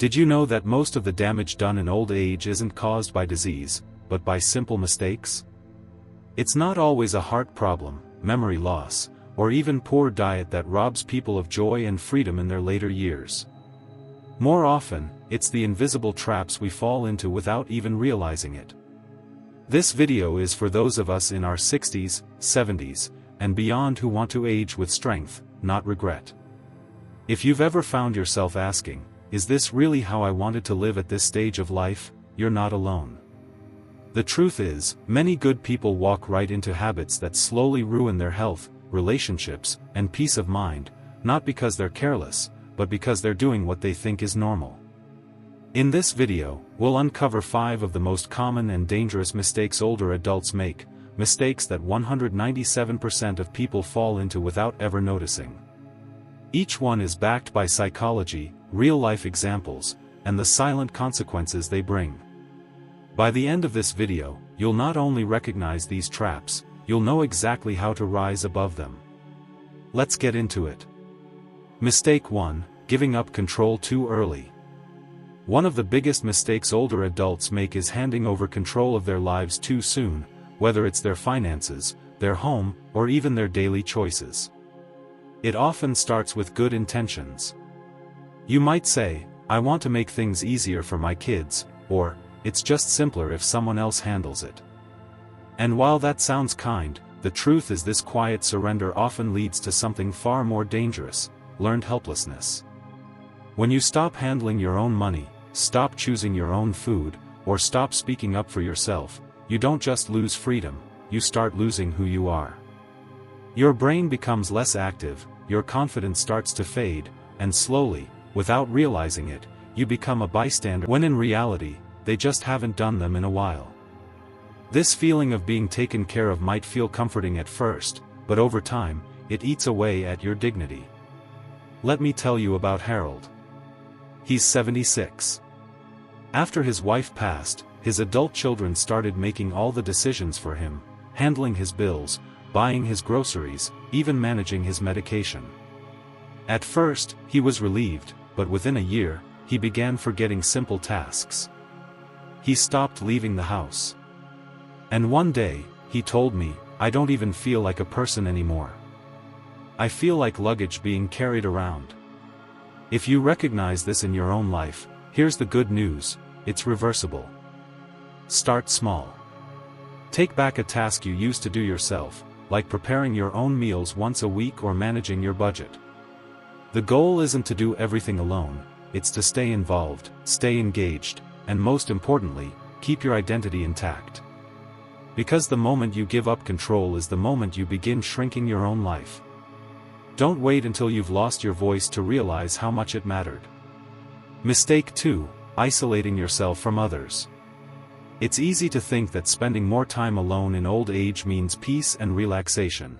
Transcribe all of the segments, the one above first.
Did you know that most of the damage done in old age isn't caused by disease, but by simple mistakes? It's not always a heart problem, memory loss, or even poor diet that robs people of joy and freedom in their later years. More often, it's the invisible traps we fall into without even realizing it. This video is for those of us in our 60s, 70s, and beyond who want to age with strength, not regret. If you've ever found yourself asking, "Is this really how I wanted to live at this stage of life?" you're not alone. The truth is, many good people walk right into habits that slowly ruin their health, relationships, and peace of mind, not because they're careless, but because they're doing what they think is normal. In this video, we'll uncover 5 of the most common and dangerous mistakes older adults make, mistakes that 197% of people fall into without ever noticing. Each one is backed by psychology, real-life examples, and the silent consequences they bring. By the end of this video, you'll not only recognize these traps, you'll know exactly how to rise above them. Let's get into it. Mistake 1: Giving up control too early. One of the biggest mistakes older adults make is handing over control of their lives too soon, whether it's their finances, their home, or even their daily choices. It often starts with good intentions. You might say, "I want to make things easier for my kids," or, "It's just simpler if someone else handles it." And while that sounds kind, the truth is this quiet surrender often leads to something far more dangerous: learned helplessness. When you stop handling your own money, stop choosing your own food, or stop speaking up for yourself, you don't just lose freedom, you start losing who you are. Your brain becomes less active, your confidence starts to fade, and slowly, without realizing it, you become a bystander when in reality, they just haven't done them in a while. This feeling of being taken care of might feel comforting at first, but over time, it eats away at your dignity. Let me tell you about Harold. He's 76. After his wife passed, his adult children started making all the decisions for him, handling his bills, buying his groceries, even managing his medication. At first, he was relieved, but within a year, he began forgetting simple tasks. He stopped leaving the house. And one day, he told me, "I don't even feel like a person anymore. I feel like luggage being carried around." If you recognize this in your own life, here's the good news: it's reversible. Start small. Take back a task you used to do yourself, like preparing your own meals once a week or managing your budget. The goal isn't to do everything alone, it's to stay involved, stay engaged, and most importantly, keep your identity intact. Because the moment you give up control is the moment you begin shrinking your own life. Don't wait until you've lost your voice to realize how much it mattered. Mistake 2: Isolating yourself from others. It's easy to think that spending more time alone in old age means peace and relaxation.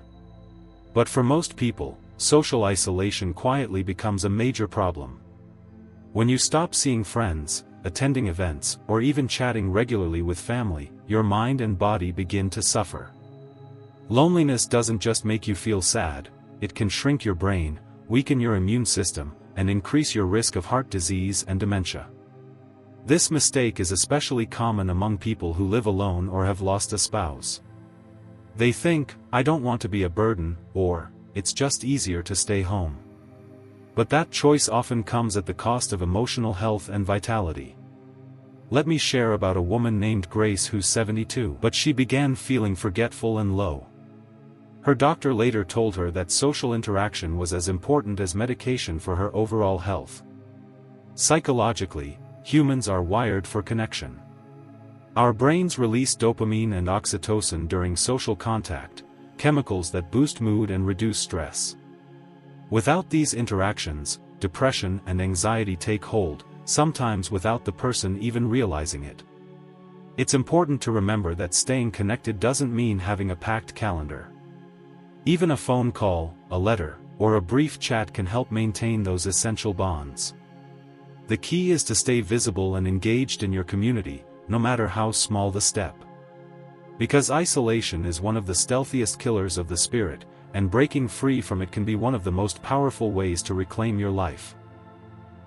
But for most people, social isolation quietly becomes a major problem. When you stop seeing friends, attending events, or even chatting regularly with family, your mind and body begin to suffer. Loneliness doesn't just make you feel sad, it can shrink your brain, weaken your immune system, and increase your risk of heart disease and dementia. This mistake is especially common among people who live alone or have lost a spouse. They think, "I don't want to be a burden," or, "It's just easier to stay home." But that choice often comes at the cost of emotional health and vitality. Let me share about a woman named Grace who's 72, but she began feeling forgetful and low. Her doctor later told her that social interaction was as important as medication for her overall health. Psychologically, humans are wired for connection. Our brains release dopamine and oxytocin during social contact, chemicals that boost mood and reduce stress. Without these interactions, depression and anxiety take hold, sometimes without the person even realizing it. It's important to remember that staying connected doesn't mean having a packed calendar. Even a phone call, a letter, or a brief chat can help maintain those essential bonds. The key is to stay visible and engaged in your community, no matter how small the step. Because isolation is one of the stealthiest killers of the spirit, and breaking free from it can be one of the most powerful ways to reclaim your life.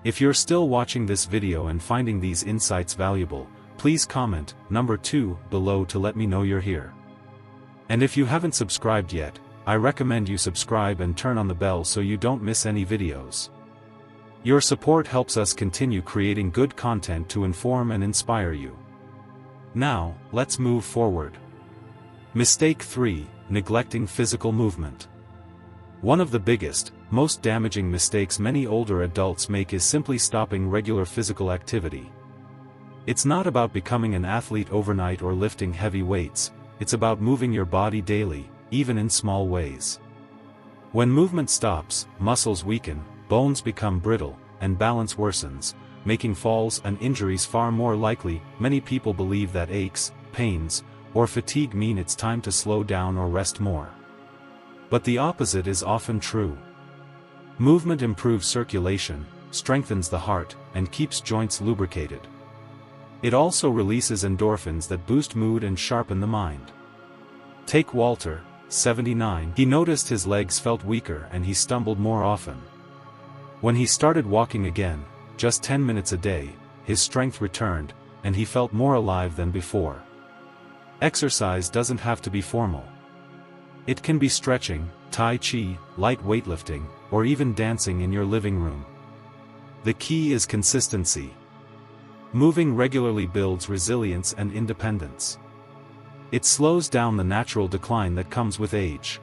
If you're still watching this video and finding these insights valuable, please comment number 2 below to let me know you're here. And if you haven't subscribed yet, I recommend you subscribe and turn on the bell so you don't miss any videos. Your support helps us continue creating good content to inform and inspire you. Now, let's move forward. Mistake 3: neglecting physical movement. One of the biggest, most damaging mistakes many older adults make is simply stopping regular physical activity. It's not about becoming an athlete overnight or lifting heavy weights, it's about moving your body daily, even in small ways. When movement stops, muscles weaken, bones become brittle, and balance worsens, making falls and injuries far more likely. Many people believe that aches, pains, or fatigue mean it's time to slow down or rest more. But the opposite is often true. Movement improves circulation, strengthens the heart, and keeps joints lubricated. It also releases endorphins that boost mood and sharpen the mind. Take Walter, 79. He noticed his legs felt weaker and he stumbled more often. When he started walking again, just 10 minutes a day, his strength returned, and he felt more alive than before. Exercise doesn't have to be formal. It can be stretching, tai chi, light weightlifting, or even dancing in your living room. The key is consistency. Moving regularly builds resilience and independence. It slows down the natural decline that comes with age.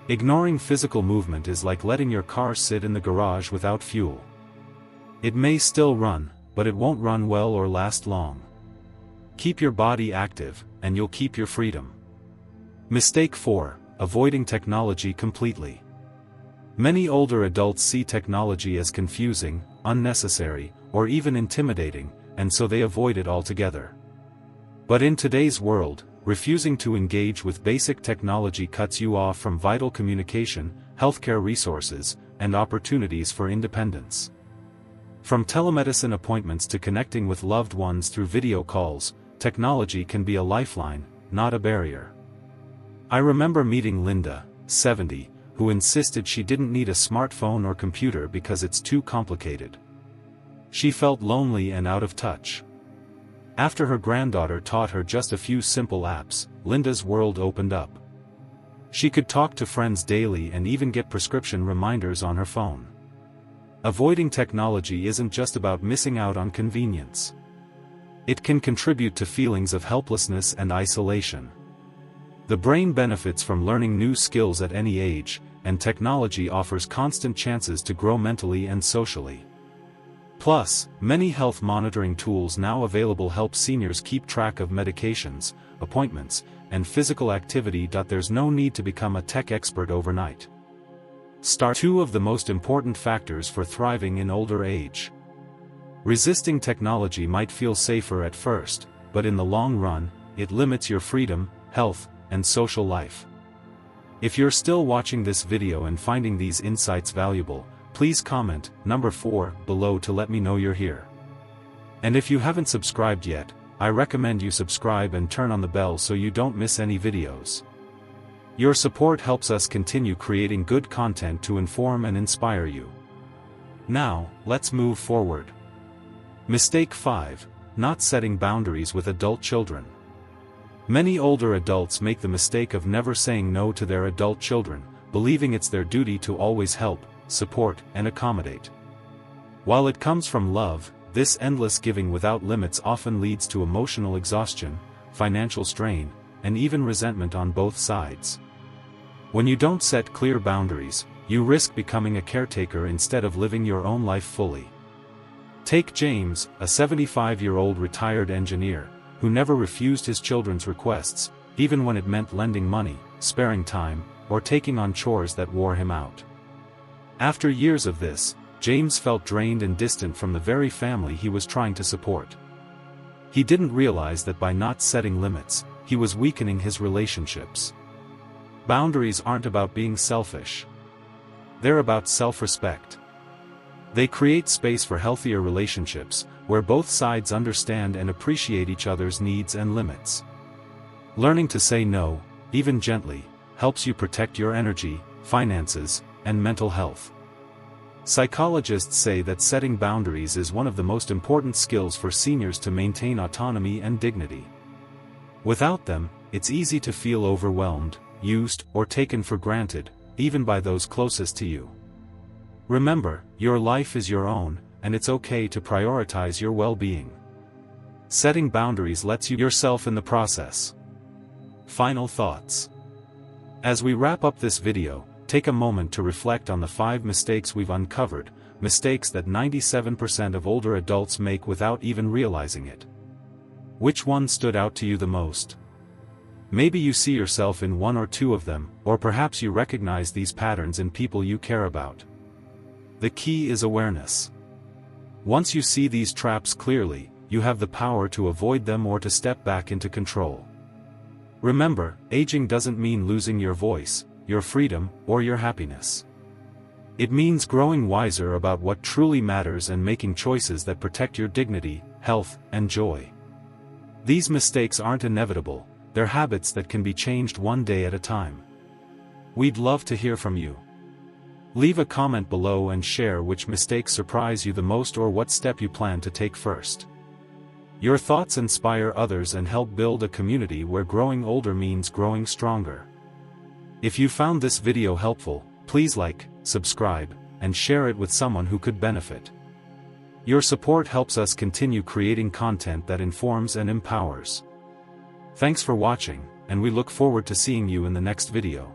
Ignoring physical movement is like letting your car sit in the garage without fuel. It may still run, but it won't run well or last long. Keep your body active, and you'll keep your freedom. Mistake 4: avoiding technology completely. Many older adults see technology as confusing, unnecessary, or even intimidating, and so they avoid it altogether. But in today's world, refusing to engage with basic technology cuts you off from vital communication, healthcare resources, and opportunities for independence. From telemedicine appointments to connecting with loved ones through video calls, technology can be a lifeline, not a barrier. I remember meeting Linda, 70, who insisted she didn't need a smartphone or computer because it's too complicated. She felt lonely and out of touch. After her granddaughter taught her just a few simple apps, Linda's world opened up. She could talk to friends daily and even get prescription reminders on her phone. Avoiding technology isn't just about missing out on convenience. It can contribute to feelings of helplessness and isolation. The brain benefits from learning new skills at any age, and technology offers constant chances to grow mentally and socially. Plus, many health monitoring tools now available help seniors keep track of medications, appointments, and physical activity. There's no need to become a tech expert overnight. Start. 2 of the most important factors for thriving in older age. Resisting technology might feel safer at first, but in the long run, it limits your freedom, health, and social life. If you're still watching this video and finding these insights valuable, please comment number 4 below to let me know you're here. And if you haven't subscribed yet, I recommend you subscribe and turn on the bell so you don't miss any videos. Your support helps us continue creating good content to inform and inspire you. Now, let's move forward. Mistake 5: not setting boundaries with adult children. Many older adults make the mistake of never saying no to their adult children, believing it's their duty to always help, support, and accommodate. While it comes from love, this endless giving without limits often leads to emotional exhaustion, financial strain, and even resentment on both sides. When you don't set clear boundaries, you risk becoming a caretaker instead of living your own life fully. Take James, a 75-year-old retired engineer, who never refused his children's requests, even when it meant lending money, sparing time, or taking on chores that wore him out. After years of this, James felt drained and distant from the very family he was trying to support. He didn't realize that by not setting limits, he was weakening his relationships. Boundaries aren't about being selfish. They're about self-respect. They create space for healthier relationships, where both sides understand and appreciate each other's needs and limits. Learning to say no, even gently, helps you protect your energy, finances, and mental health. Psychologists say that setting boundaries is one of the most important skills for seniors to maintain autonomy and dignity. Without them, it's easy to feel overwhelmed, used, or taken for granted, even by those closest to you. Remember, your life is your own, and it's okay to prioritize your well-being. Setting boundaries lets you yourself in the process. Final thoughts. As we wrap up this video, take a moment to reflect on the 5 mistakes we've uncovered, mistakes that 97% of older adults make without even realizing it. Which one stood out to you the most? Maybe you see yourself in one or two of them, or perhaps you recognize these patterns in people you care about. The key is awareness. Once you see these traps clearly, you have the power to avoid them or to step back into control. Remember, aging doesn't mean losing your voice, your freedom, or your happiness. It means growing wiser about what truly matters and making choices that protect your dignity, health, and joy. These mistakes aren't inevitable, they're habits that can be changed one day at a time. We'd love to hear from you. Leave a comment below and share which mistakes surprise you the most or what step you plan to take first. Your thoughts inspire others and help build a community where growing older means growing stronger. If you found this video helpful, please like, subscribe, and share it with someone who could benefit. Your support helps us continue creating content that informs and empowers. Thanks for watching, and we look forward to seeing you in the next video.